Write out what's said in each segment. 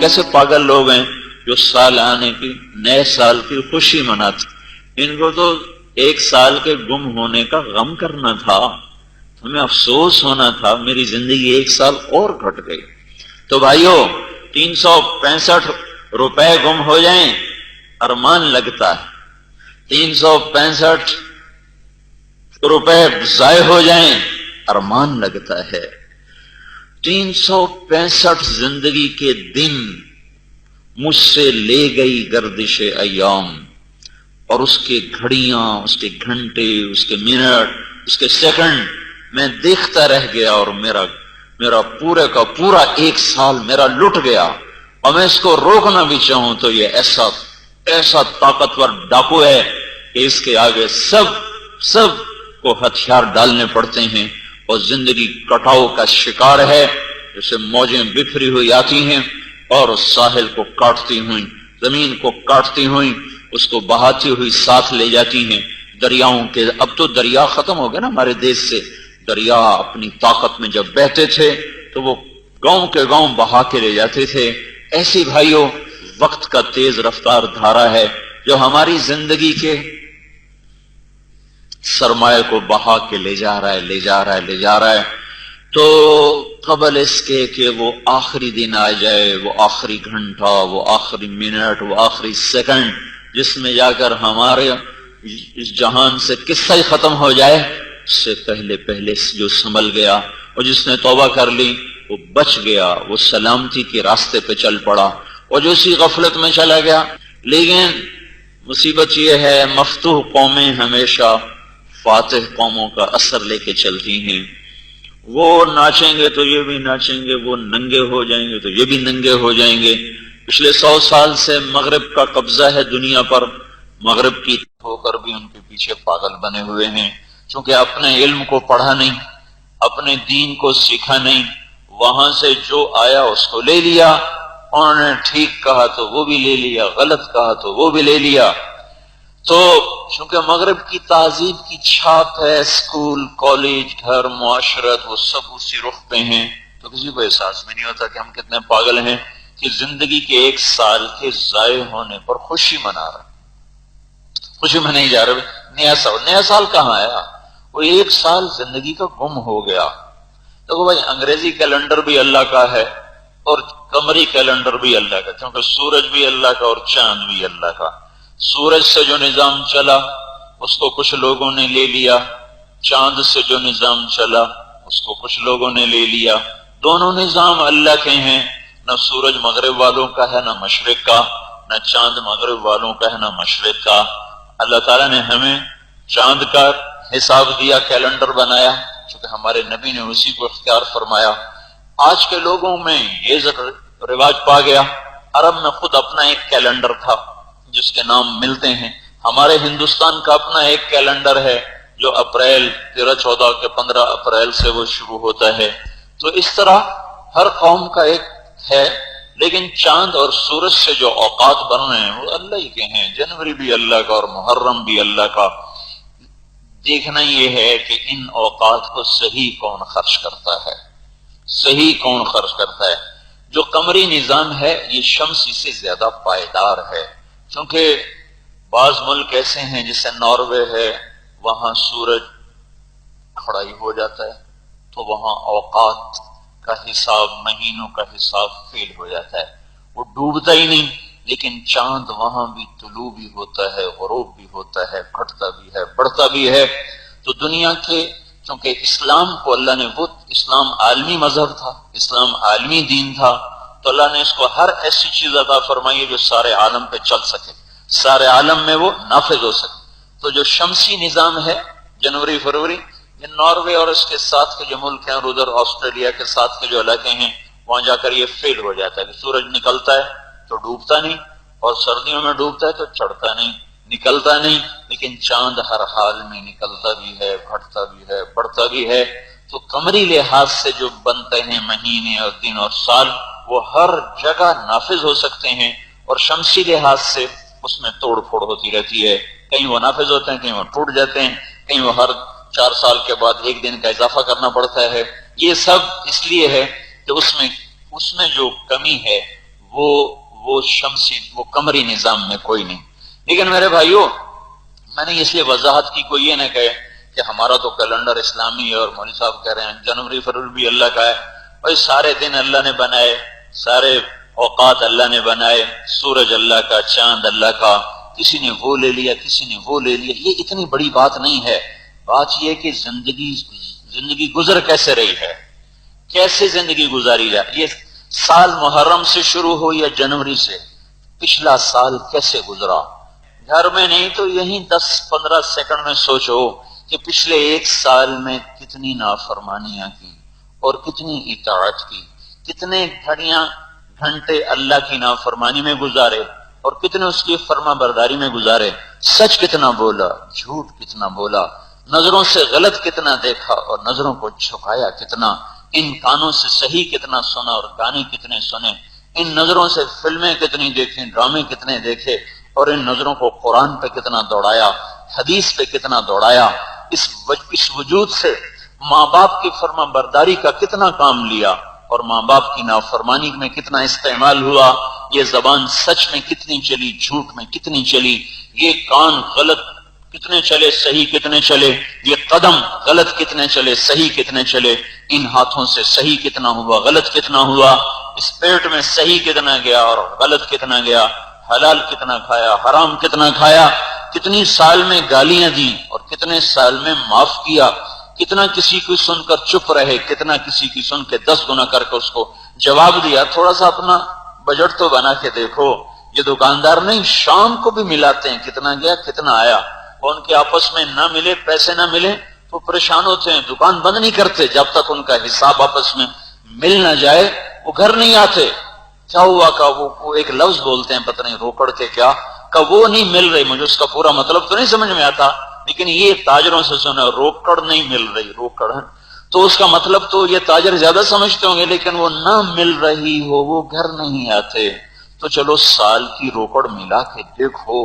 کیسے پاگل لوگ ہیں جو سال آنے کی، نئے سال کی خوشی مناتے، ان کو تو ایک سال کے گم ہونے کا غم کرنا تھا، ہمیں افسوس ہونا تھا میری زندگی ایک سال اور گھٹ گئی۔ تو بھائیو 365 روپے گم ہو جائیں ارمان لگتا ہے، 365 روپے ضائع ہو جائیں ارمان لگتا ہے، 365 زندگی کے دن مجھ سے لے گئی گردش ایام، اور اس کے گھڑیاں، اس کے گھنٹے، اس کے منٹ، اس کے سیکنڈ میں دیکھتا رہ گیا، اور میرا پورے کا پورا ایک سال میرا لٹ گیا، اور میں اس کو روکنا بھی چاہوں تو یہ ایسا طاقتور ڈاکو ہے کہ اس کے آگے سب کو ہتھیار ڈالنے پڑتے ہیں، اور زندگی کٹاؤ کا شکار ہے، جیسے موجیں بکھری ہوئی آتی ہیں اور ساحل کو کاٹتی ہوئی، زمین کو کاٹتی ہوئی اس کو بہاتی ہوئی ساتھ لے جاتی ہیں۔ دریاؤں کے، اب تو دریا ختم ہو گئے نا ہمارے دیش سے، دریا اپنی طاقت میں جب بہتے تھے تو وہ گاؤں کے گاؤں بہا کے لے جاتے تھے، ایسی بھائیوں وقت کا تیز رفتار دھارا ہے جو ہماری زندگی کے سرمایہ کو بہا کے لے جا رہا ہے۔ تو قبل اس کے کہ وہ آخری دن آ جائے، وہ آخری گھنٹہ، وہ آخری منٹ، وہ آخری سیکنڈ جس میں جا کر ہمارے اس جہان سے قصہ ہی ختم ہو جائے، اس سے پہلے جو سنبھل گیا اور جس نے توبہ کر لی وہ بچ گیا، وہ سلامتی کے راستے پہ چل پڑا، اور جو اسی غفلت میں چلا گیا۔ لیکن مصیبت یہ ہے مفتوح قومیں ہمیشہ فاتح قوموں کا اثر لے کے چلتی ہیں، وہ ناچیں گے تو یہ بھی ناچیں گے، وہ ننگے ہو جائیں گے تو یہ بھی ننگے ہو جائیں گے۔ پچھلے 100 سال سے مغرب کا قبضہ ہے دنیا پر، مغرب کی ہو کر بھی ان کے پیچھے پاگل بنے ہوئے ہیں، چونکہ اپنے علم کو پڑھا نہیں، اپنے دین کو سیکھا نہیں، وہاں سے جو آیا اس کو لے لیا، انہوں نے ٹھیک کہا تو وہ بھی لے لیا، غلط کہا تو وہ بھی لے لیا۔ تو چونکہ مغرب کی تہذیب کی چھاپ ہے، اسکول، کالج، گھر، معاشرت، وہ سب اسی رخ پہ ہیں، تو کسی کو احساس میں نہیں ہوتا کہ ہم کتنے پاگل ہیں کہ زندگی کے ایک سال کے ضائع ہونے پر خوشی منا رہے، خوشی میں نہیں جا رہے۔ نیا سال کہاں آیا؟ وہ ایک سال زندگی کا گم ہو گیا۔ تو بھائی انگریزی کیلنڈر بھی اللہ کا ہے اور قمری کیلنڈر بھی اللہ کا، کیونکہ سورج بھی اللہ کا اور چاند بھی اللہ کا۔ سورج سے جو نظام چلا اس کو کچھ لوگوں نے لے لیا، چاند سے جو نظام چلا اس کو کچھ لوگوں نے لے لیا، دونوں نظام اللہ کے ہیں، نہ سورج مغرب والوں کا ہے نہ مشرق کا، نہ چاند مغرب والوں کا ہے نہ مشرق کا۔ اللہ تعالیٰ نے ہمیں چاند کا حساب دیا، کیلنڈر بنایا، چونکہ ہمارے نبی نے اسی کو اختیار فرمایا۔ آج کے لوگوں میں یہ رواج پا گیا، عرب میں خود اپنا ایک کیلنڈر تھا جس کے نام ملتے ہیں، ہمارے ہندوستان کا اپنا ایک کیلنڈر ہے جو اپریل 13 14 کے 15 اپریل سے وہ شروع ہوتا ہے۔ تو اس طرح ہر قوم کا ایک ہے، لیکن چاند اور سورج سے جو اوقات بن رہے ہیں وہ اللہ ہی کے ہیں، جنوری بھی اللہ کا اور محرم بھی اللہ کا۔ دیکھنا یہ ہے کہ ان اوقات کو صحیح کون خرچ کرتا ہے، صحیح کون خرچ کرتا ہے۔ جو قمری نظام ہے یہ شمسی سے زیادہ پائیدار ہے، کیونکہ بعض ملک ایسے ہیں جیسے ناروے ہے، وہاں سورج کھڑا ہی ہو جاتا ہے تو وہاں اوقات کا حساب، مہینوں کا حساب فیل ہو جاتا ہے، وہ ڈوبتا ہی نہیں۔ لیکن چاند وہاں بھی طلوع بھی ہوتا ہے، غروب بھی ہوتا ہے، گھٹتا بھی ہے، بڑھتا بھی ہے۔ تو دنیا کے، چونکہ اسلام کو اللہ نے، وہ اسلام عالمی مذہب تھا، اسلام عالمی دین تھا، تو اللہ نے اس کو ہر ایسی چیز عطا فرمائی ہے جو سارے عالم پہ چل سکے، سارے عالم میں وہ نافذ ہو سکے۔ تو جو شمسی نظام ہے جنوری فروری، یہ ناروے اور اس کے ساتھ کے جو ملک ہیں اور ادھر آسٹریلیا کے ساتھ کے جو علاقے ہیں وہاں جا کر یہ فیل ہو جاتا ہے کہ سورج نکلتا ہے تو ڈوبتا نہیں، اور سردیوں میں ڈوبتا ہے تو چڑھتا نہیں، نکلتا نہیں، لیکن چاند ہر حال میں نکلتا بھی ہے، گھٹتا بھی ہے، بڑھتا بھی ہے۔ تو قمری لحاظ سے جو بنتے ہیں مہینے اور دن اور سال وہ ہر جگہ نافذ ہو سکتے ہیں، اور شمسی لحاظ سے اس میں توڑ پھوڑ ہوتی رہتی ہے، کہیں وہ نافذ ہوتے ہیں، کہیں وہ ٹوٹ جاتے ہیں، کہیں وہ ہر 4 سال کے بعد 1 دن کا اضافہ کرنا پڑتا ہے۔ یہ سب اس لیے ہے کہ اس میں جو کمی ہے وہ شمسی وہ قمری نظام میں کوئی نہیں. لیکن میرے بھائیوں، میں نے اس لیے وضاحت کی، کوئی یہ نہ کہے کہ ہمارا تو کیلنڈر اسلامی ہے اور مولوی صاحب کہہ رہے ہیں جنوری فروری بھی اللہ کا ہے. بھائی سارے دن اللہ نے بنائے، سارے اوقات اللہ نے بنائے، سورج اللہ کا، چاند اللہ کا، کسی نے وہ لے لیا کسی نے وہ لے لیا. یہ اتنی بڑی بات نہیں ہے. بات یہ کہ زندگی گزر کیسے رہی ہے، کیسے زندگی گزاری جائے. یہ سال محرم سے شروع ہو یا جنوری سے، پچھلا سال کیسے گزرا. گھر میں نہیں تو یہیں 10-15 سیکنڈ میں سوچو کہ پچھلے ایک سال میں کتنی نافرمانیاں کی اور کتنی اطاعت کی، کتنے گھنٹے اللہ کی نافرمانی میں گزارے اور کتنے اس کی فرما برداری میں گزارے. سچ کتنا بولا، جھوٹ کتنا بولا، نظروں سے غلط کتنا دیکھا اور نظروں کو جھکایا کتنا، ان کانوں سے صحیح کتنا سنا اور گانے کتنے سنے، ان نظروں سے فلمیں کتنی دیکھیں، ڈرامے کتنے دیکھے اور ان نظروں کو قرآن پہ کتنا دوڑایا، حدیث پہ کتنا دوڑایا. اس وجود سے ماں باپ کی فرما برداری کا کتنا کام لیا اور ماں باپ کی نافرمانی میں کتنا استعمال ہوا. یہ زبان سچ میں کتنی چلی، جھوٹ میں کتنی چلی، یہ کان غلط کتنے چلے، صحیح کتنے چلے، یہ قدم غلط کتنے چلے، صحیح کتنے چلے، ان ہاتھوں سے صحیح کتنا ہوا، غلط کتنا ہوا، اس پیٹ میں صحیح کتنا گیا اور غلط کتنا گیا، حلال کتنا کھایا، حرام کتنا کھایا، کتنی سال میں گالیاں دی اور کتنے سال میں معاف کیا، کتنا کسی کو سن کر چپ رہے، کتنا کسی کی سن کے 10 گنا کر کے اس کو جواب دیا. تھوڑا سا اپنا بجٹ تو بنا کے دیکھو. یہ دکاندار نہیں، شام کو بھی ملاتے ہیں، کتنا گیا کتنا آیا. ان کے آپس میں نہ ملے، پیسے نہ ملے تو پریشان ہوتے ہیں، دکان بند نہیں کرتے جب تک ان کا حساب آپس میں مل نہ جائے. وہ گھر نہیں آتے. کیا ہوا کہ وہ ایک لفظ بولتے ہیں پتہ نہیں روکڑ کے کیا کہ وہ نہیں مل رہی. مجھے اس کا پورا مطلب تو نہیں سمجھ میں آتا، لیکن یہ تاجروں سے سنا روکڑ نہیں مل رہی، روکڑ ہے تو اس کا مطلب تو یہ تاجر زیادہ سمجھتے ہوں گے، لیکن وہ نہ مل رہی ہو وہ گھر نہیں آتے. تو چلو سال کی روکڑ ملا کے دیکھو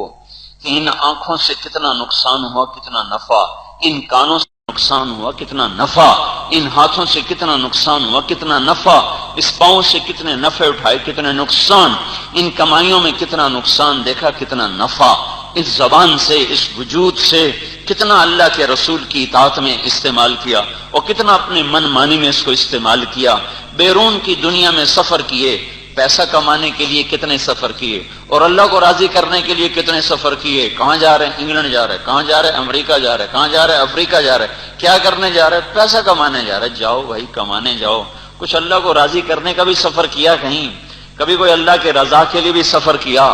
کہ ان آنکھوں سے کتنا نقصان ہوا کتنا نفع، ان کانوں سے نقصان ہوا کتنا نفع، ان ہاتھوں سے کتنا نقصان ہوا کتنا نفع، اس پاؤں سے کتنے نفع اٹھائے کتنے نقصان، ان کمائیوں میں کتنا نقصان دیکھا کتنا نفع، اس زبان سے اس وجود سے کتنا اللہ کے رسول کی اطاعت میں استعمال کیا اور کتنا اپنے من مانی میں اس کو استعمال کیا. بیرون کی دنیا میں سفر کیے، پیسہ کمانے کے لیے کتنے سفر کیے اور اللہ کو راضی کرنے کے لیے کتنے سفر کیے. کہاں جا رہے ہیں؟ انگلینڈ جا رہے ہیں. کہاں جا رہے ہیں؟ امریکہ جا رہے ہیں. کہاں جا رہے ہیں؟ افریقہ جا رہے ہیں. کیا کرنے جا رہے ہیں؟ پیسہ کمانے جا رہے ہیں. جاؤ بھائی کمانے جاؤ. کچھ اللہ کو راضی کرنے کا بھی سفر کیا، کہیں کبھی کوئی اللہ کے رضا کے لیے بھی سفر کیا،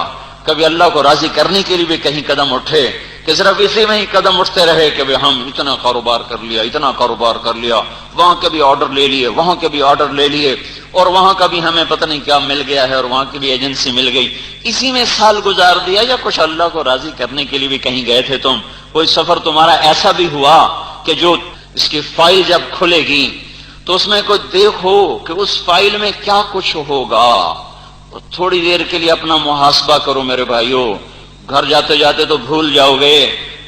کبھی اللہ کو راضی کرنے کے لیے بھی کہیں قدم اٹھے کہ صرف اسی میں ہی قدم اٹھتے رہے کہ ہم اتنا کاروبار کر لیا اتنا کاروبار کر لیا، وہاں کے بھی آرڈر لے لیے وہاں کے بھی آرڈر لے لیے اور وہاں کا بھی ہمیں پتہ نہیں کیا مل گیا ہے اور وہاں کی بھی ایجنسی مل گئی، اسی میں سال گزار دیا. یا کچھ اللہ کو راضی کرنے کے لیے بھی کہیں گئے تھے تم؟ کوئی سفر تمہارا ایسا بھی ہوا کہ جو اس کی فائل جب کھلے گی تو اس میں کوئی دیکھو کہ اس فائل میں کیا کچھ ہوگا؟ تو تھوڑی دیر کے لیے اپنا محاسبہ کرو میرے بھائیوں. گھر جاتے جاتے تو بھول جاؤ گے.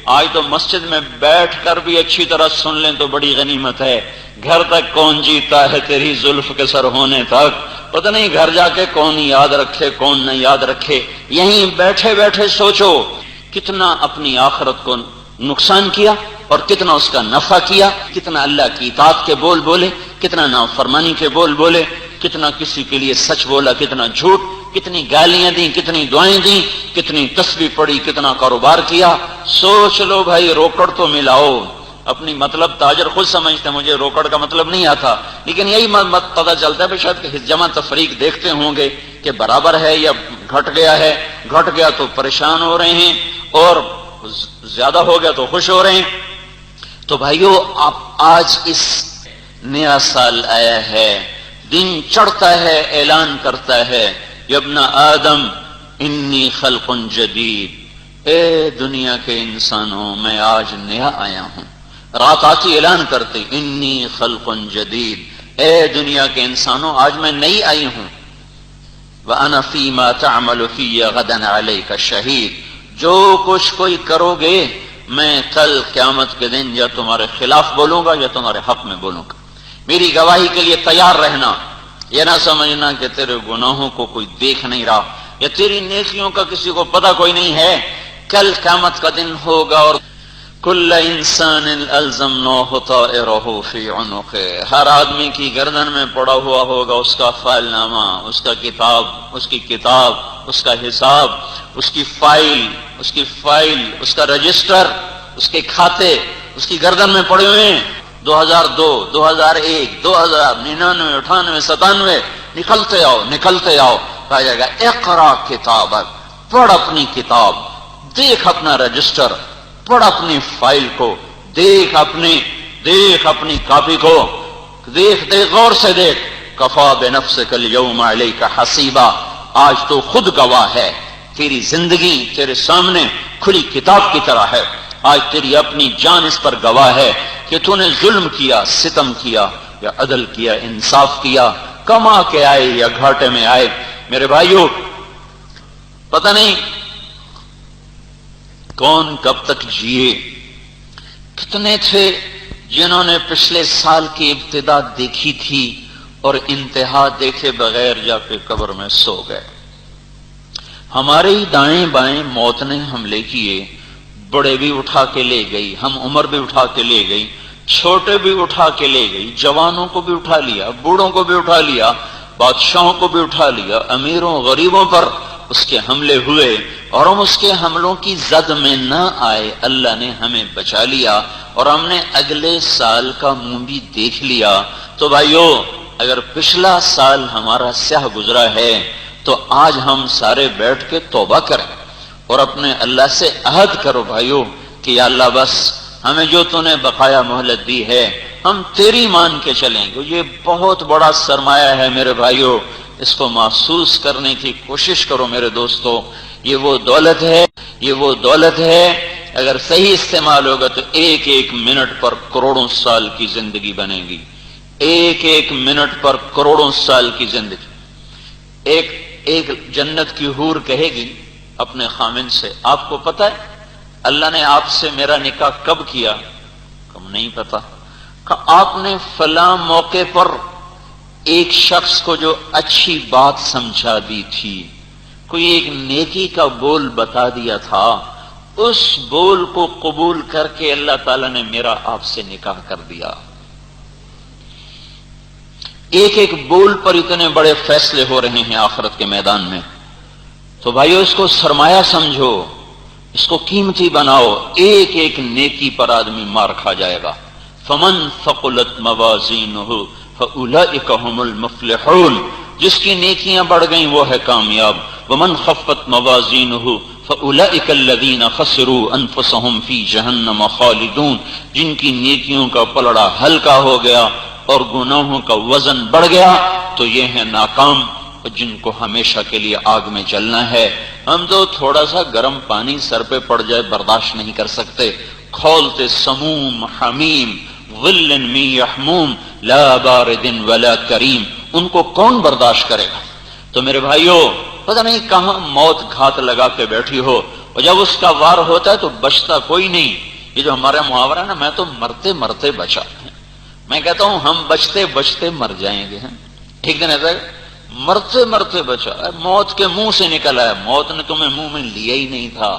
آج تو مسجد میں بیٹھ کر بھی اچھی طرح سن لیں تو بڑی غنیمت ہے. گھر تک کون جیتا ہے تیری زلف کے سر ہونے تک، پتہ نہیں گھر جا کے کون یاد رکھے کون نہ یاد رکھے. یہیں بیٹھے بیٹھے سوچو کتنا اپنی آخرت کو نقصان کیا اور کتنا اس کا نفع کیا، کتنا اللہ کی اطاعت کے بول بولے، کتنا نافرمانی کے بول بولے، کتنا کسی کے لیے سچ بولا کتنا جھوٹ، کتنی گالیاں دیں کتنی دعائیں دیں، کتنی تسبیح پڑھی کتنا کاروبار کیا. سوچ لو بھائی روکڑ تو ملاؤ. اپنی مطلب تاجر خود سمجھتے، مجھے روکڑ کا مطلب نہیں آتا، لیکن یہی پتہ چلتا ہے شاید کہ جمع تفریق دیکھتے ہوں گے کہ برابر ہے یا گھٹ گیا ہے. گھٹ گیا تو پریشان ہو رہے ہیں اور زیادہ ہو گیا تو خوش ہو رہے ہیں. تو بھائیو آپ آج اس نیا سال آیا ہے، دن چڑھتا ہے، اعلان کرتا ہے یا ابن آدم انی خلق جدید، اے دنیا کے انسانوں میں آج نیا آیا ہوں. رات آتی اعلان کرتے انی خلق جدید، اے دنیا کے انسانوں آج میں نئی آئی ہوں. وَأَنَا فِي مَا تَعْمَلُ فِيَّ غَدًا عَلَيْكَ شَهِيدٌ، جو کچھ کوئی کرو گے میں کل قیامت کے دن یا تمہارے خلاف بولوں گا یا تمہارے حق میں بولوں گا. میری گواہی کے لیے تیار رہنا. یہ نہ سمجھنا کہ تیرے گناہوں کو کوئی دیکھ نہیں رہا یا تیری نیکیوں کا کسی کو پتہ کوئی نہیں ہے. کل قیامت کا دن ہوگا اور کل انسان الزمناہ طائرہ فی عنقہ، ہر آدمی کی گردن میں پڑا ہوا ہوگا اس کا فائل نامہ، اس کا کتاب، اس کی کتاب، اس کا حساب، اس کی فائل، اس کا رجسٹر، اس کے کھاتے اس کی گردن میں پڑے ہوئے ہیں. 2002، 2001، 2000، 99، 98، 97، نکلتے آؤ. کہا جائے گا اقرا کتابک، پڑھ اپنی کتاب، دیکھ اپنا رجسٹر، پڑھ اپنی فائل کو، دیکھ اپنی کاپی کو، دیکھ غور سے دیکھ. کفا بنفسک اليوم علیک حسیبا، آج تو خود گواہ ہے، تیری زندگی تیرے سامنے کھلی کتاب کی طرح ہے. آج تیری اپنی جان اس پر گواہ ہے کہ تو نے ظلم کیا، ستم کیا یا عدل کیا، انصاف کیا، کما کے آئے یا گھاٹے میں آئے. میرے بھائیوں، پتہ نہیں کون کب تک جیے. کتنے تھے جنہوں نے پچھلے سال کی ابتدا دیکھی تھی اور انتہا دیکھے بغیر جا کے قبر میں سو گئے. ہمارے ہی دائیں بائیں موت نے حملے کیے، بڑے بھی اٹھا کے لے گئی، ہم عمر بھی اٹھا کے لے گئی، چھوٹے بھی اٹھا کے لے گئی، جوانوں کو بھی اٹھا لیا، بوڑھوں کو بھی اٹھا لیا، بادشاہوں کو بھی اٹھا لیا. امیروں غریبوں پر اس کے حملے ہوئے اور ہم اس کے حملوں کی زد میں نہ آئے. اللہ نے ہمیں بچا لیا اور ہم نے اگلے سال کا منہ بھی دیکھ لیا. تو بھائیو، اگر پچھلا سال ہمارا سیاہ گزرا ہے تو آج ہم سارے بیٹھ کے توبہ کریں اور اپنے اللہ سے عہد کرو بھائیو کہ یا اللہ بس ہمیں جو تو نے بقایا مہلت دی ہے ہم تیری مان کے چلیں گے. یہ بہت بڑا سرمایہ ہے میرے بھائیو، اس کو محسوس کرنے کی کوشش کرو میرے دوستو. یہ وہ دولت ہے اگر صحیح استعمال ہوگا تو ایک ایک منٹ پر کروڑوں سال کی زندگی بنے گی. ایک منٹ پر کروڑوں سال کی زندگی. ایک جنت کی حور کہے گی اپنے خامن سے، آپ کو پتہ ہے اللہ نے آپ سے میرا نکاح کب کیا؟ کم نہیں پتا. آپ نے فلاں موقع پر ایک شخص کو جو اچھی بات سمجھا دی تھی، کوئی ایک نیکی کا بول بتا دیا تھا، اس بول کو قبول کر کے اللہ تعالیٰ نے میرا آپ سے نکاح کر دیا. ایک بول پر اتنے بڑے فیصلے ہو رہے ہیں آخرت کے میدان میں. تو بھائیو اس کو سرمایہ سمجھو، اس کو قیمتی بناؤ. ایک نیکی پر آدمی مار کھا جائے گا. فمن ثقلت موازینہ فاولئک هم المفلحون، جس کی نیکیاں بڑھ گئیں وہ ہے کامیاب. ومن خفت موازینہ فاولئک الذین خسروا انفسهم فی جہنم خالدون، جن کی نیکیوں کا پلڑا ہلکا ہو گیا اور گناہوں کا وزن بڑھ گیا تو یہ ہیں ناکام، جن کو ہمیشہ کے لیے آگ میں جلنا ہے. ہم تو تھوڑا سا گرم پانی سر پہ پڑ جائے برداشت نہیں کر سکتے. کھولتے سموم حمیم ظل من یحموم لا بارد ولا کریم، ان کو کون برداشت کرے گا؟ تو میرے بھائیو، پتہ نہیں کہاں موت گھات لگا کے بیٹھی ہو اور جب اس کا وار ہوتا ہے تو بچتا کوئی نہیں. یہ جو ہمارا محاورہ ہے نا، میں تو مرتے مرتے بچا، میں کہتا ہوں ہم بچتے بچتے مر جائیں گے. ٹھیک ہے نا؟ مرتے مرتے بچا، موت کے منہ سے نکلا ہے. موت نے تمہیں منہ میں لیا ہی نہیں تھا.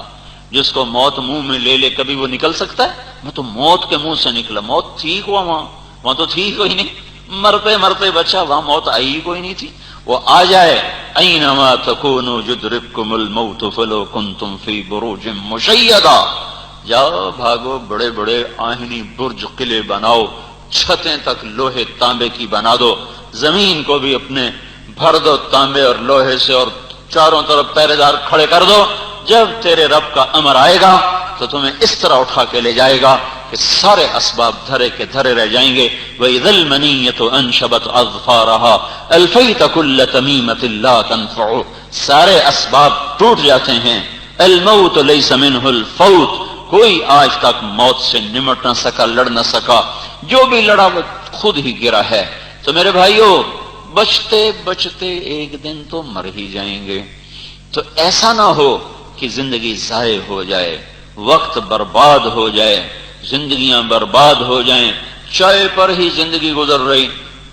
جس کو موت منہ میں لے لے کبھی وہ نکل سکتا ہے؟ میں تو موت کے منہ سے نکلا. موت ٹھیک ہوا وہاں تو ٹھیک کوئی نہیں. مرتے مرتے بچا، وہاں موت آئی ہی کوئی نہیں تھی. وہ آ جائے اینما تکونوا یدرککم الموت فلو کنتم فی بروج مشیدہ. جاؤ بھاگو، بڑے بڑے آہنی برج قلعے بناؤ، چھتیں تک لوہے تانبے کی بنا دو، زمین کو بھی اپنے بھر دو تانبے اور لوہے سے اور چاروں طرف پہرے دار کھڑے کر دو. جب تیرے رب کا امر آئے گا تو تمہیں اس طرح اٹھا کے لے جائے گا کہ سارے اسباب دھرے کے دھرے رہ جائیں گے. وَإِذَا الْمَنِيَّةُ أَنْشَبَتْ أَظْفَارَهَا أَلْفَيْتَ كُلَّ تَمِيمَةٍ لَا تَنْفَعُ. سارے اسباب ٹوٹ جاتے ہیں. الْمَوْتُ لَيْسَ مِنْهُ الْفَوْتُ، کوئی آج تک موت سے نمٹ نہ سکا، لڑ نہ سکا. جو بھی لڑا وہ خود ہی گرا ہے. تو میرے بھائیو، بچتے بچتے ایک دن تو مر ہی جائیں گے. تو ایسا نہ ہو کہ زندگی ضائع ہو جائے، وقت برباد ہو جائے، زندگیاں برباد ہو جائیں. چائے پر ہی زندگی گزر رہی،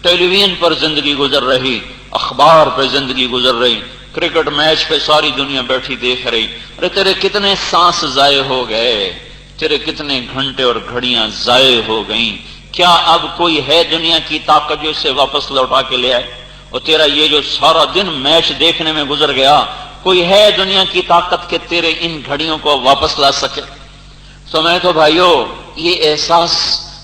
ٹیلی ویژن پر زندگی گزر رہی، اخبار پہ زندگی گزر رہی، کرکٹ میچ پہ ساری دنیا بیٹھی دیکھ رہی. ارے تیرے کتنے سانس ضائع ہو گئے، تیرے کتنے گھنٹے اور گھڑیاں ضائع ہو گئیں. کیا اب کوئی ہے دنیا کی طاقت جو اسے واپس لوٹا کے لے آئے؟ اور تیرا یہ جو سارا دن میچ دیکھنے میں گزر گیا، کوئی ہے دنیا کی طاقت کہ تیرے ان گھڑیوں کو واپس لا سکے؟ تو میں تو بھائیو یہ احساس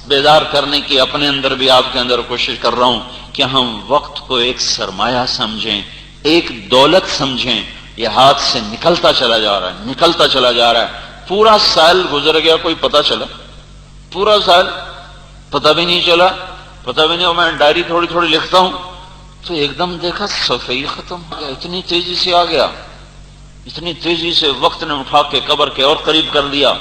بیدار کرنے کی اپنے اندر بھی آپ کے اندر کوشش کر رہا ہوں کہ ہم وقت کو ایک سرمایہ سمجھیں، ایک دولت سمجھیں. یہ ہاتھ سے نکلتا چلا جا رہا ہے، نکلتا چلا جا رہا ہے. پورا سال گزر گیا، کوئی پتہ چلا؟ پورا سال پتہ بھی نہیں چلا، پتہ بھی نہیں. اور میں ڈائری تھوڑی تھوڑی لکھتا ہوں تو ایک دم دیکھا صفحہ ختم ہو گیا. اتنی تیزی سے آ گیا، اتنی تیزی سے وقت نے اٹھا کے قبر کے اور قریب کر دیا،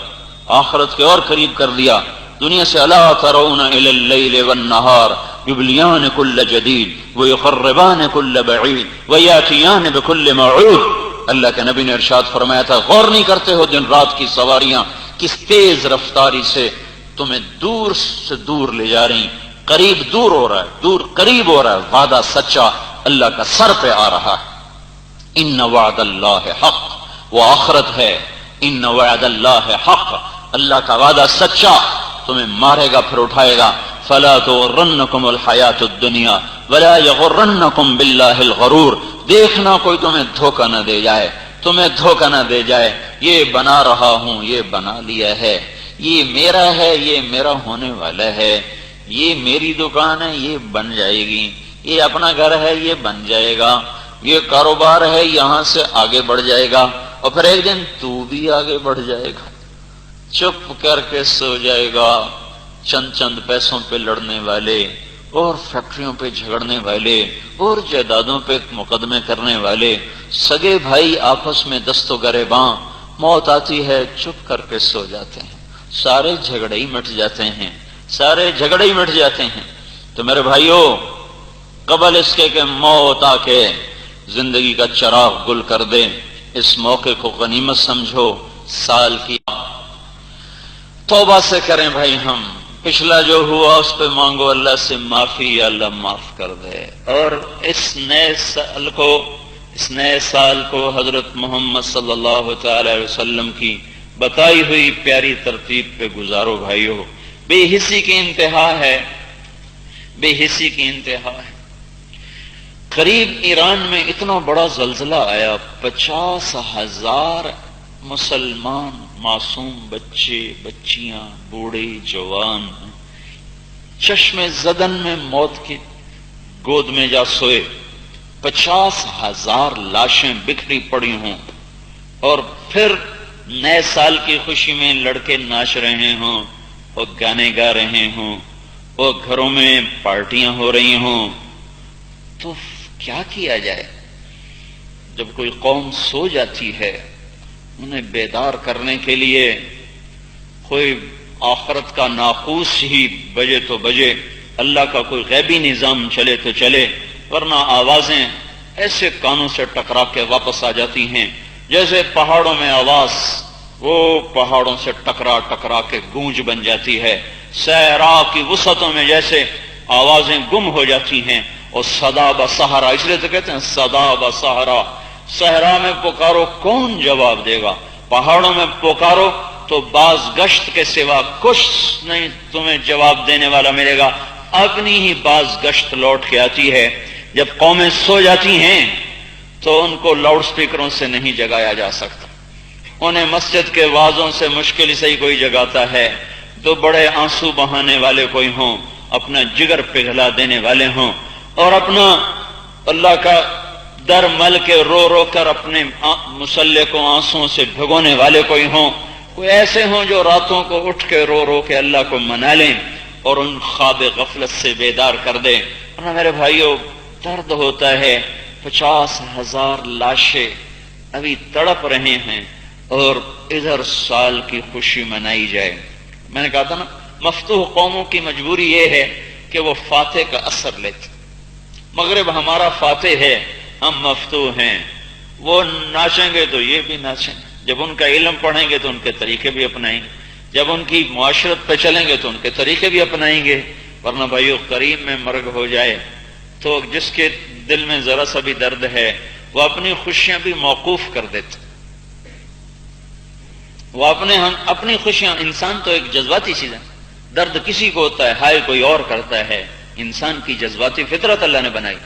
آخرت کے اور قریب کر دیا. دنیا سے الا ترون الی اللیل والنہار یبلیان کل جدید ویقربان کل بعید ویاتیان بکل موعود. اللہ کے نبی نے ارشاد فرمایا تھا، غور نہیں کرتے ہو دن رات کی سواریاں کس تیز رفتاری سے تمہیں دور سے دور لے جا رہی، قریب دور ہو رہا ہے، دور قریب ہو رہا ہے. وعدہ سچا اللہ کا سر پہ آ رہا ہے. ان وعد اللہ حق، وہ آخرت ہے. ان وعد اللہ حق، اللہ کا وعدہ سچا، تمہیں مارے گا پھر اٹھائے گا. فلا تغرنکم الحیات الدنیا ولا یغرنکم باللہ الغرور. دیکھنا کوئی تمہیں دھوکہ نہ دے جائے، تمہیں دھوکہ نہ دے جائے. یہ بنا رہا ہوں، یہ بنا لیا ہے، یہ میرا ہے، یہ میرا ہونے والا ہے. یہ میری دکان ہے، یہ بن جائے گی. یہ اپنا گھر ہے، یہ بن جائے گا. یہ کاروبار ہے، یہاں سے آگے بڑھ جائے گا. اور پھر ایک دن تو بھی آگے بڑھ جائے گا، چپ کر کے سو جائے گا. چند چند پیسوں پہ لڑنے والے اور فیکٹریوں پہ جھگڑنے والے اور جائیدادوں پہ مقدمے کرنے والے سگے بھائی آپس میں دست و گریباں، موت آتی ہے چپ کر کے سو جاتے ہیں. سارے جھگڑے ہی مٹ جاتے ہیں، سارے جھگڑے ہی مٹ جاتے ہیں. تو میرے بھائیوں، قبل اس کے کہ موت آ کے زندگی کا چراغ گل کر دے، اس موقع کو غنیمت سمجھو. سال کی توبہ سے کریں بھائی. ہم پچھلا جو ہوا اس پہ مانگو اللہ سے معافی، یا اللہ معاف کر دے. اور اس نئے سال کو حضرت محمد صلی اللہ تعالی علیہ وسلم کی بتائی ہوئی پیاری ترتیب پہ گزارو بھائیو. بے حسی کی انتہا ہے، بے حسی کی انتہا ہے. قریب ایران میں اتنا بڑا زلزلہ آیا، 50,000 مسلمان معصوم بچے بچیاں بوڑھے جوان چشم زدن میں موت کی گود میں جا سوئے. 50,000 لاشیں بکھری پڑی ہوں. اور پھر نئے سال کی خوشی میں لڑکے ناچ رہے ہوں اور گانے گا رہے ہوں اور گھروں میں پارٹیاں ہو رہی ہوں. تو کیا کیا جائے؟ جب کوئی قوم سو جاتی ہے، انہیں بیدار کرنے کے لیے کوئی آخرت کا ناقوس ہی بجے تو بجے، اللہ کا کوئی غیبی نظام چلے تو چلے. ورنہ آوازیں ایسے کانوں سے ٹکرا کے واپس آ جاتی ہیں جیسے پہاڑوں میں آواز وہ پہاڑوں سے ٹکرا ٹکرا کے گونج بن جاتی ہے. صحرا کی وسعتوں میں جیسے آوازیں گم ہو جاتی ہیں. اور صدا بصحرا، اس لیے تو کہتے ہیں صدا بصحرا. صحرا میں پکارو کون جواب دے گا؟ پہاڑوں میں پکارو تو باز گشت کے سوا کچھ نہیں تمہیں جواب دینے والا ملے گا. اپنی ہی باز گشت لوٹ کے آتی ہے. جب قومیں سو جاتی ہیں تو ان کو لاؤڈ سپیکروں سے نہیں جگایا جا سکتا. انہیں مسجد کے وعظوں سے مشکل سے ہی کوئی جگاتا ہے. تو بڑے آنسو بہانے والے کوئی ہوں، اپنا جگر پگھلا دینے والے ہوں، اور اپنا اللہ کا در مل کے رو رو کر اپنے مسلح کو آنسوں سے بھگونے والے کوئی ہوں. کوئی ایسے ہوں جو راتوں کو اٹھ کے رو رو کے اللہ کو منا لیں اور ان خواب غفلت سے بیدار کر دیں. ورنہ میرے بھائیوں درد ہوتا ہے. 50,000 لاشیں ابھی تڑپ رہے ہیں اور ادھر سال کی خوشی منائی جائے. میں نے کہا تھا نا، مفتوح قوموں کی مجبوری یہ ہے کہ وہ فاتح کا اثر لیتے. مغرب ہمارا فاتح ہے، ہم مفتوح ہیں. وہ ناچیں گے تو یہ بھی ناچیں. جب ان کا علم پڑھیں گے تو ان کے طریقے بھی اپنائیں گے. جب ان کی معاشرت پہ چلیں گے تو ان کے طریقے بھی اپنائیں گے. ورنہ بھائیو قریب میں مرگ ہو جائے تو جس کے دل میں ذرا سا بھی درد ہے وہ اپنی خوشیاں بھی موقوف کر دیتے. وہ اپنی خوشیاں، انسان تو ایک جذباتی چیز ہے، درد کسی کو ہوتا ہے، ہائے کوئی اور کرتا ہے. انسان کی جذباتی فطرت اللہ نے بنائی.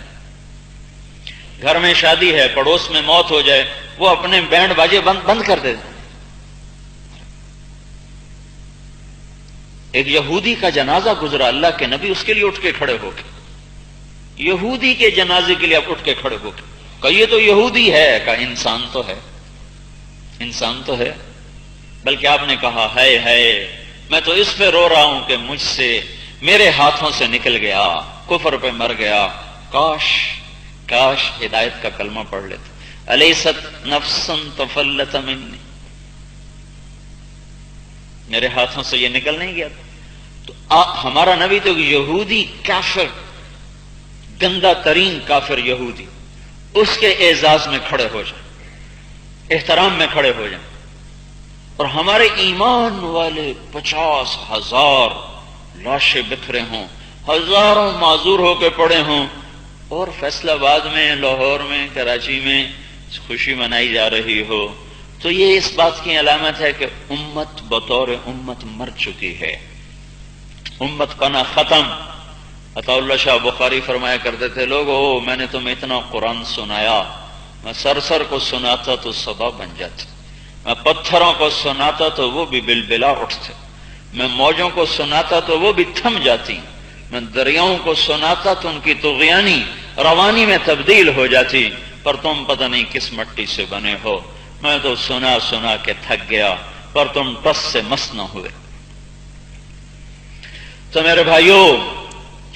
گھر میں شادی ہے، پڑوس میں موت ہو جائے وہ اپنے بینڈ باجے بند کر دیتے. ایک یہودی کا جنازہ گزرا، اللہ کے نبی اس کے لیے اٹھ کے کھڑے ہو کے، یہودی کے جنازے کے لیے آپ اٹھ کے کھڑے ہو کے کہ یہ تو یہودی ہے، کہ انسان تو ہے، انسان تو ہے. بلکہ آپ نے کہا ہے میں تو اس پہ رو رہا ہوں کہ مجھ سے، میرے ہاتھوں سے نکل گیا، کفر پہ مر گیا. کاش ہدایت کا کلمہ پڑھ لیتے. الیست نفسا تفلت منی، میرے ہاتھوں سے یہ نکل نہیں گیا. تو ہمارا نبی تو یہودی کافر، گندا ترین کافر یہودی، اس کے اعزاز میں کھڑے ہو جائیں، احترام میں کھڑے ہو جائیں. اور ہمارے ایمان والے 50,000 لاشیں بکھرے ہوں، ہزاروں معذور ہو کے پڑے ہوں، اور فیصل آباد میں، لاہور میں، کراچی میں خوشی منائی جا رہی ہو، تو یہ اس بات کی علامت ہے کہ امت بطور امت مر چکی ہے، امت پنا ختم. عطا اللہ شاہ بخاری فرمایا کرتے تھے، لوگو میں نے تمہیں اتنا قرآن سنایا، میں سر کو سناتا تو صدا بن جاتی، میں پتھروں کو سناتا تو وہ بھی بلبلا اٹھتے، میں موجوں کو سناتا تو وہ بھی تھم جاتی، میں دریاؤں کو سناتا تو ان کی طغیانی روانی میں تبدیل ہو جاتی. پر تم پتہ نہیں کس مٹی سے بنے ہو، میں تو سنا کے تھک گیا، پر تم ٹس سے مس نہ ہوئے. تو میرے بھائیوں،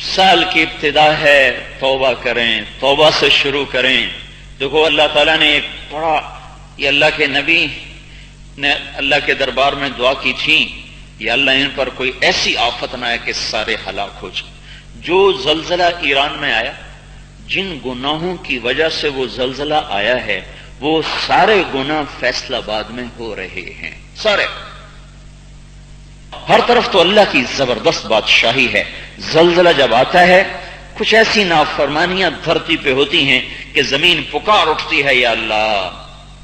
سال کی ابتدا ہے، توبہ کریں، توبہ سے شروع کریں. دیکھو اللہ تعالیٰ نے ایک بڑا، یہ اللہ کے نبی نے اللہ کے دربار میں دعا کی تھی، یا اللہ ان پر کوئی ایسی آفت نہ آئے کہ سارے ہلاک ہو جائیں. جو زلزلہ ایران میں آیا، جن گناہوں کی وجہ سے وہ زلزلہ آیا ہے، وہ سارے گناہ فیصل آباد میں ہو رہے ہیں، سارے. ہر طرف تو اللہ کی زبردست بادشاہی ہے. زلزلہ جب آتا ہے، کچھ ایسی نافرمانیاں دھرتی پہ ہوتی ہیں کہ زمین پکار اٹھتی ہے، یا اللہ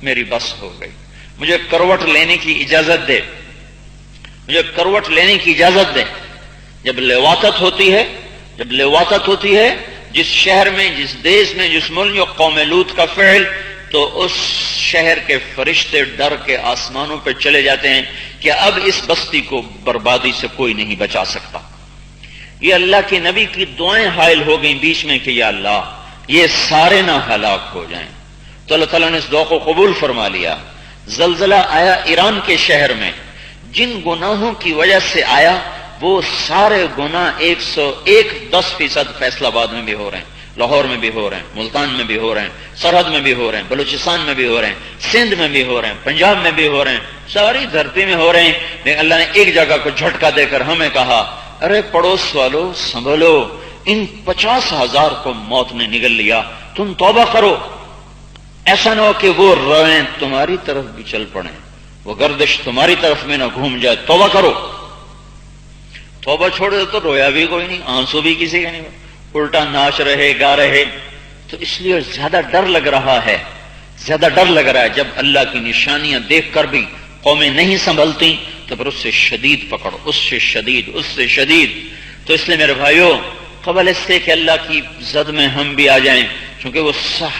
میری بس ہو گئی، مجھے کروٹ لینے کی اجازت دے، مجھے کروٹ لینے کی اجازت دے. جب لواطت ہوتی ہے جس شہر میں، جس دیش میں، جس ملک میں قوم لوط کا فعل، تو اس شہر کے فرشتے ڈر کے آسمانوں پہ چلے جاتے ہیں کہ اب اس بستی کو بربادی سے کوئی نہیں بچا سکتا. یہ اللہ کے نبی کی دعائیں حائل ہو گئیں بیچ میں کہ یا اللہ یہ سارے نہ ہلاک ہو جائیں. تو اللہ تعالیٰ نے اس دعا کو قبول فرما لیا. زلزلہ آیا ایران کے شہر میں، جن گناہوں کی وجہ سے آیا وہ سارے گناہ 110% فیصل آباد میں بھی ہو رہے ہیں، لاہور میں بھی ہو رہے ہیں، ملتان میں بھی ہو رہے ہیں، سرحد میں بھی ہو رہے ہیں، بلوچستان میں بھی ہو رہے ہیں، سندھ میں بھی ہو رہے ہیں، پنجاب میں بھی ہو رہے ہیں، ساری دھرتی میں ہو رہے ہیں. لیکن اللہ نے ایک جگہ کو جھٹکا دے کر ہمیں کہا، ارے پڑوس والو سنبھلو، ان 50,000 کو موت نے نگل لیا، تم توبہ کرو. ایسا نہ ہو کہ وہ روئیں تمہاری طرف بھی چل پڑیں، وہ گردش تمہاری طرف میں نہ گھوم جائے. توبہ کرو. توبہ چھوڑ دے تو رویا بھی کوئی نہیں، آنسو بھی کسی کا نہیں، الٹا ناچ رہے، گا رہے. تو اس لیے زیادہ ڈر لگ رہا ہے، جب اللہ کی نشانیاں دیکھ کر بھی قومیں نہیں سنبھلتی تو پھر اس سے شدید پکڑو، اس سے شدید. تو اس لیے میرے بھائیوں، قبل اس سے کہ اللہ کی زد میں ہم بھی آ جائیں، چونکہ وہ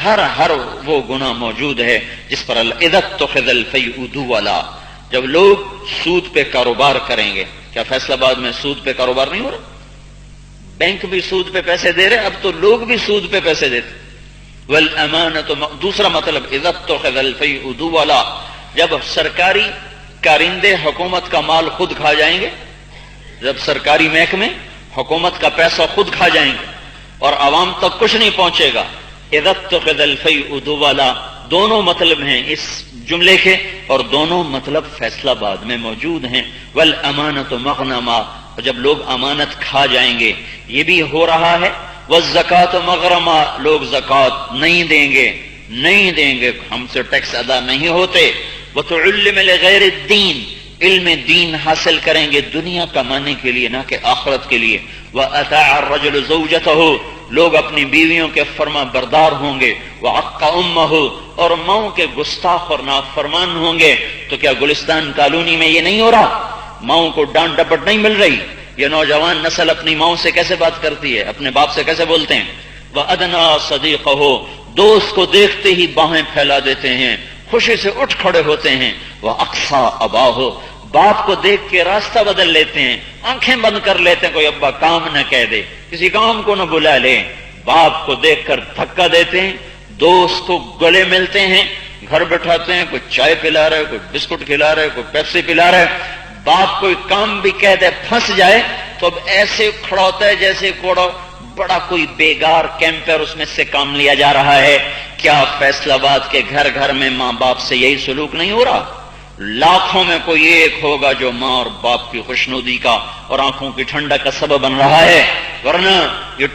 ہر وہ گناہ موجود ہے جس پر اللہ اذا اتخذ الفیء دولا، جب لوگ سود پہ کاروبار کریں گے. کیا فیصل آباد میں سود پہ کاروبار نہیں ہو رہا؟ بینک بھی سود پہ پیسے دے رہے، اب تو لوگ بھی سود پہ پیسے دیتے. والامانۃ، دوسرا مطلب اذا اتخذ الفیء دولا، جب سرکاری کارندے حکومت کا مال خود کھا جائیں گے، جب سرکاری محکمے حکومت کا پیسہ خود کھا جائیں گے اور عوام تک کچھ نہیں پہنچے گا. اذا اتخذ الفیء دولا، دونوں مطلب ہیں اس جملے کے، اور دونوں مطلب فیصل آباد میں موجود ہیں. والامانۃ مغنما، جب لوگ امانت کھا جائیں گے، یہ بھی ہو رہا ہے. والزکوٰۃ مغرما، لوگ زکوٰۃ نہیں دیں گے، ہم سے ٹیکس ادا نہیں ہوتے. وتعلم لغیر الدین، علم دین حاصل کریں گے دنیا کمانے کے لیے نہ کہ آخرت کے لیے. وَأَطَاعَ الرَّجُلُ زَوْجَتَهُ لوگ اپنی بیویوں کے فرما بردار ہوں گے. وَعَقَّ أُمَّهُ اور ماؤں کے گستاخ اور نافرمان ہوں گے. تو کیا گلستان کالونی میں یہ نہیں ہو رہا؟ ماؤں کو ڈانٹ ڈپٹ نہیں مل رہی؟ یہ نوجوان نسل اپنی ماؤں سے کیسے بات کرتی ہے، اپنے باپ سے کیسے بولتے ہیں؟ وَأَدْنَىٰ صَدِيقَهُ دوست کو دیکھتے ہی باہیں پھیلا دیتے ہیں، خوشی سے اٹھ کھڑے ہوتے ہیں. وَأَقْصَىٰ أَبَاهُ باپ کو دیکھ کے راستہ بدل لیتے ہیں، آنکھیں بند کر لیتے ہیں کوئی ابا کام نہ کہہ دے، کسی کام کو نہ بلا لے. باپ کو دیکھ کر دھکا دیتے ہیں، دوست کو گلے ملتے ہیں، گھر بٹھاتے ہیں، کوئی چائے پلا رہا ہے، کوئی بسکٹ کھلا رہا ہے، کوئی پیپسی پلا رہا ہے. باپ کوئی کام بھی کہہ دے پھنس جائے تو اب ایسے کھڑا ہوتا ہے جیسے کوڑا بڑا کوئی بیگار کیمپر اس میں سے کام لیا جا رہا ہے. کیا فیصل آباد کے گھر گھر میں ماں باپ سے یہی سلوک نہیں ہو رہا؟ لاکھوں میں کوئی ایک ہوگا جو ماں اور باپ کی خوشنودی کا اور آنکھوں کی ٹھنڈک کا سبب بن رہا ہے. ورنہ یہ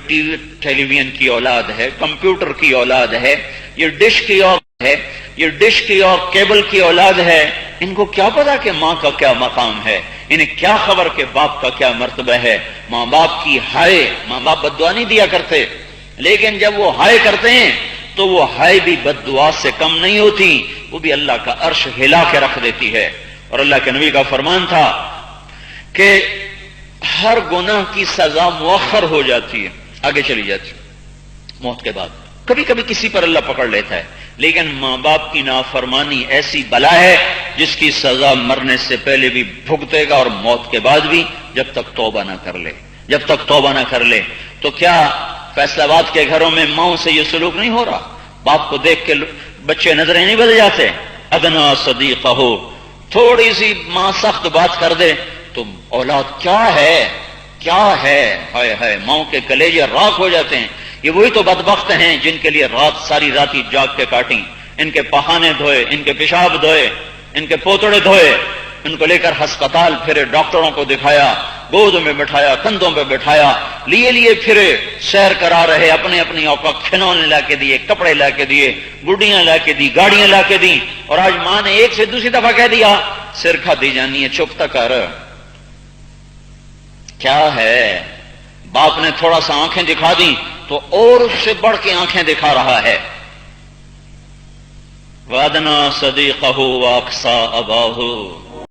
ٹیلی ویژن کی اولاد ہے، کمپیوٹر کی اولاد ہے، یہ ڈش کی اولاد ہے، یہ ڈش کی اور کیبل کی اولاد ہے. ان کو کیا پتا کہ ماں کا کیا مقام ہے؟ انہیں کیا خبر کہ باپ کا کیا مرتبہ ہے؟ ماں باپ کی ہائے، ماں باپ بد دعا نہیں دیا کرتے، لیکن جب وہ ہائے کرتے ہیں تو وہ ہائے بھی بد دعا سے کم نہیں ہوتی، وہ بھی اللہ کا عرش ہلا کے رکھ دیتی ہے. اور اللہ کے نبی کا فرمان تھا کہ ہر گناہ کی سزا مؤخر ہو جاتی ہے، آگے چلی جاتی ہے موت کے بعد. کبھی کبھی کسی پر اللہ پکڑ لیتا ہے، لیکن ماں باپ کی نافرمانی ایسی بلا ہے جس کی سزا مرنے سے پہلے بھی بھگتے گا اور موت کے بعد بھی، جب تک توبہ نہ کر لے، جب تک توبہ نہ کر لے. تو کیا فیصل آباد کے گھروں میں ماؤں سے یہ سلوک نہیں ہو رہا؟ باپ کو دیکھ کے بچے نظریں نہیں بدل جاتے؟ ادنا صدیقہ تھوڑی سی ماں سخت بات کر دے تو اولاد کیا ہے کیا ہے، ہائے ہائے ماؤں کے کلیجے راکھ ہو جاتے ہیں. یہ وہی تو بدبخت ہیں جن کے لیے رات ساری راتی جاگ کے کاٹیں، ان کے پخانے دھوئے، ان کے پیشاب دھوئے، ان کے پوتڑے دھوئے، ان کو لے کر ہسپتال پھرے، ڈاکٹروں کو دکھایا، گود میں بٹھایا، کندھوں پہ بٹھایا، لیے پھرے، سیر کرا رہے، اپنے اپنی اوقات کھلونے لا کے دیے، کپڑے لا کے دیے، گڈیاں لا کے دی، گاڑیاں لا کے دی. اور آج ماں نے ایک سے دوسری دفعہ کہہ دیا سر کھا دی جانی ہے، چپ تک کر. کیا ہے؟ باپ نے تھوڑا سا آنکھیں دکھا دی تو اور اس سے بڑھ کے آنکھیں دکھا رہا ہے. وَأَدْنَىٰ صَدِيقَهُ وَأَقْصَىٰ أَبَاهُ